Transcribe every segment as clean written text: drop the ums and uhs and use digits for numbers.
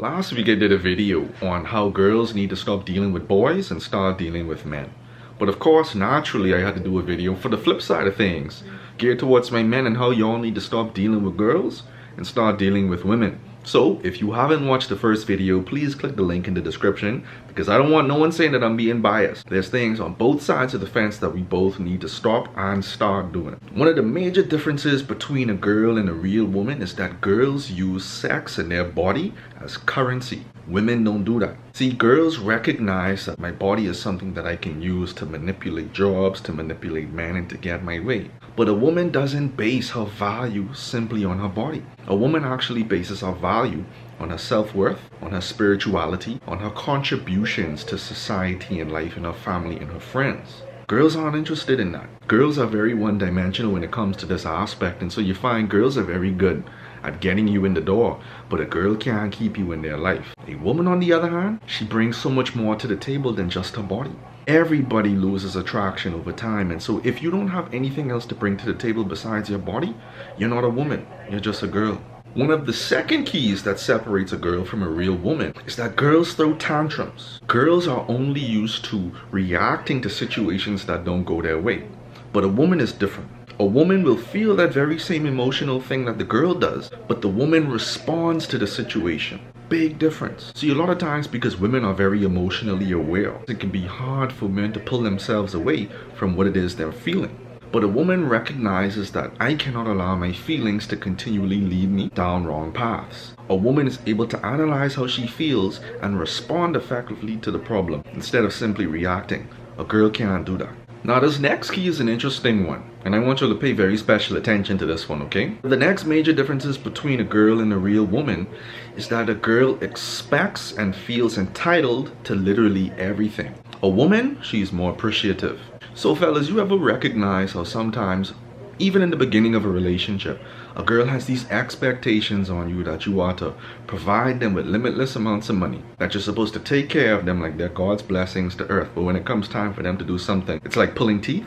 Last week I did a video on how girls need to stop dealing with boys and start dealing with men. But of course, naturally, I had to do a video for the flip side of things, geared towards my men and how y'all need to stop dealing with girls and start dealing with women. So, if you haven't watched the first video, please click the link in the description because I don't want no one saying that I'm being biased. There's things on both sides of the fence that we both need to stop and start doing. One of the major differences between a girl and a real woman is that girls use sex and their body as currency. Women don't do that. See, girls recognize that my body is something that I can use to manipulate jobs, to manipulate men, and to get my way. But a woman doesn't base her value simply on her body. A woman actually bases her value on her self-worth, on her spirituality, on her contributions to society and life and her family and her friends. Girls aren't interested in that. Girls are very one-dimensional when it comes to this aspect, and so you find girls are very good at getting you in the door, but a girl can't keep you in their life. A woman, on the other hand, she brings so much more to the table than just her body. Everybody loses attraction over time, and so if you don't have anything else to bring to the table besides your body, you're not a woman, you're just a girl. One of the second keys that separates a girl from a real woman is that girls throw tantrums. Girls are only used to reacting to situations that don't go their way, but a woman is different. A woman will feel that very same emotional thing that the girl does, but the woman responds to the situation. Big difference. See, a lot of times because women are very emotionally aware, it can be hard for men to pull themselves away from what it is they're feeling. But a woman recognizes that I cannot allow my feelings to continually lead me down wrong paths. A woman is able to analyze how she feels and respond effectively to the problem instead of simply reacting. A girl can't do that. Now this next key is an interesting one, and I want you to pay very special attention to this one, okay? The next major differences between a girl and a real woman is that a girl expects and feels entitled to literally everything. A woman, she's more appreciative. So fellas, you ever recognize how sometimes, even in the beginning of a relationship, a girl has these expectations on you that you are to provide them with limitless amounts of money, that you're supposed to take care of them like they're God's blessings to earth, but when it comes time for them to do something, it's like pulling teeth.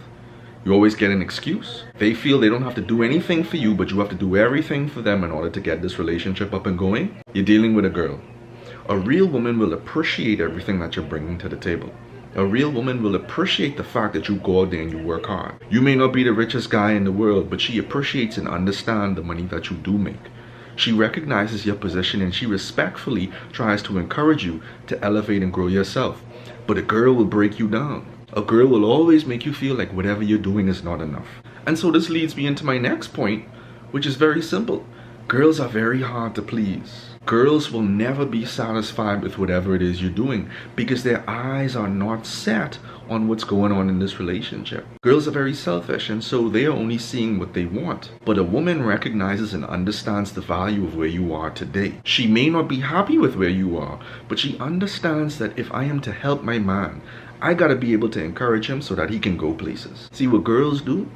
You always get an excuse. They feel they don't have to do anything for you, but you have to do everything for them in order to get this relationship up and going. You're dealing with a girl. A real woman will appreciate everything that you're bringing to the table. A real woman will appreciate the fact that you go out there and you work hard. You may not be the richest guy in the world, but she appreciates and understands the money that you do make. She recognizes your position and she respectfully tries to encourage you to elevate and grow yourself. But a girl will break you down. A girl will always make you feel like whatever you're doing is not enough. And so this leads me into my next point, which is very simple. Girls are very hard to please. Girls will never be satisfied with whatever it is you're doing because their eyes are not set on what's going on in this relationship. Girls are very selfish, and so they are only seeing what they want. But a woman recognizes and understands the value of where you are today. She may not be happy with where you are, but she understands that if I am to help my man, I gotta be able to encourage him so that he can go places. See what girls do?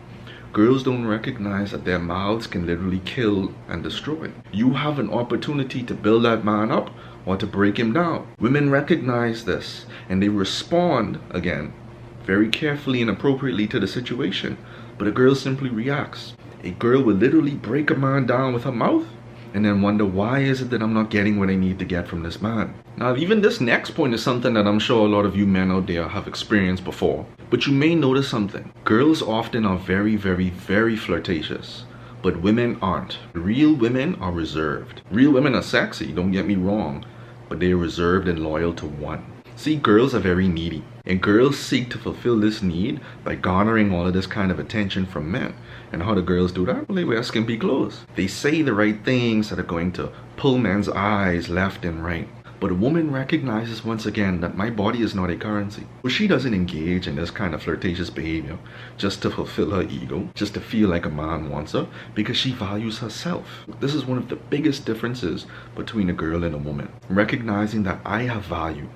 Girls don't recognize that their mouths can literally kill and destroy. You have an opportunity to build that man up or to break him down. Women recognize this and they respond, again, very carefully and appropriately to the situation. But a girl simply reacts. A girl will literally break a man down with her mouth and then wonder, why is it that I'm not getting what I need to get from this man? Now, even this next point is something that I'm sure a lot of you men out there have experienced before. But you may notice something. Girls often are very, very, very flirtatious, but women aren't. Real women are reserved. Real women are sexy, don't get me wrong, but they are reserved and loyal to one. See, girls are very needy, and girls seek to fulfill this need by garnering all of this kind of attention from men. And how do girls do that? Well, they wear skimpy clothes. They say the right things that are going to pull men's eyes left and right. But a woman recognizes once again that my body is not a currency. Well, she doesn't engage in this kind of flirtatious behavior just to fulfill her ego, just to feel like a man wants her, because she values herself. This is one of the biggest differences between a girl and a woman. Recognizing that I have value.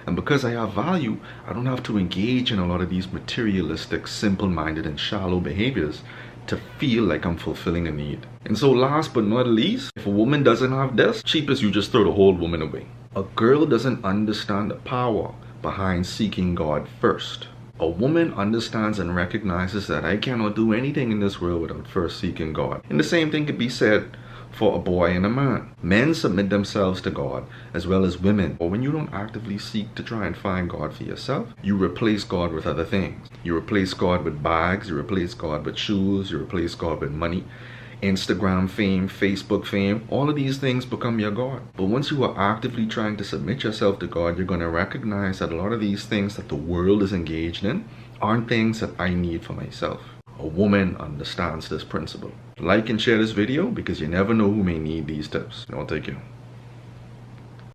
And because I have value, I don't have to engage in a lot of these materialistic, simple-minded, and shallow behaviors to feel like I'm fulfilling a need. And so last but not least, if a woman doesn't have this, cheapest, you just throw the whole woman away. A girl doesn't understand the power behind seeking God first. A woman understands and recognizes that I cannot do anything in this world without first seeking God. And the same thing could be said for a boy and a man. Men submit themselves to God as well as women. But when you don't actively seek to try and find God for yourself, you replace God with other things. You replace God with bags, you replace God with shoes, you replace God with money, Instagram fame, Facebook fame. All of these things become your God. But once you are actively trying to submit yourself to God, you're going to recognize that a lot of these things that the world is engaged in aren't things that I need for myself. A woman understands this principle. Like and share this video because you never know who may need these tips. I'll take you.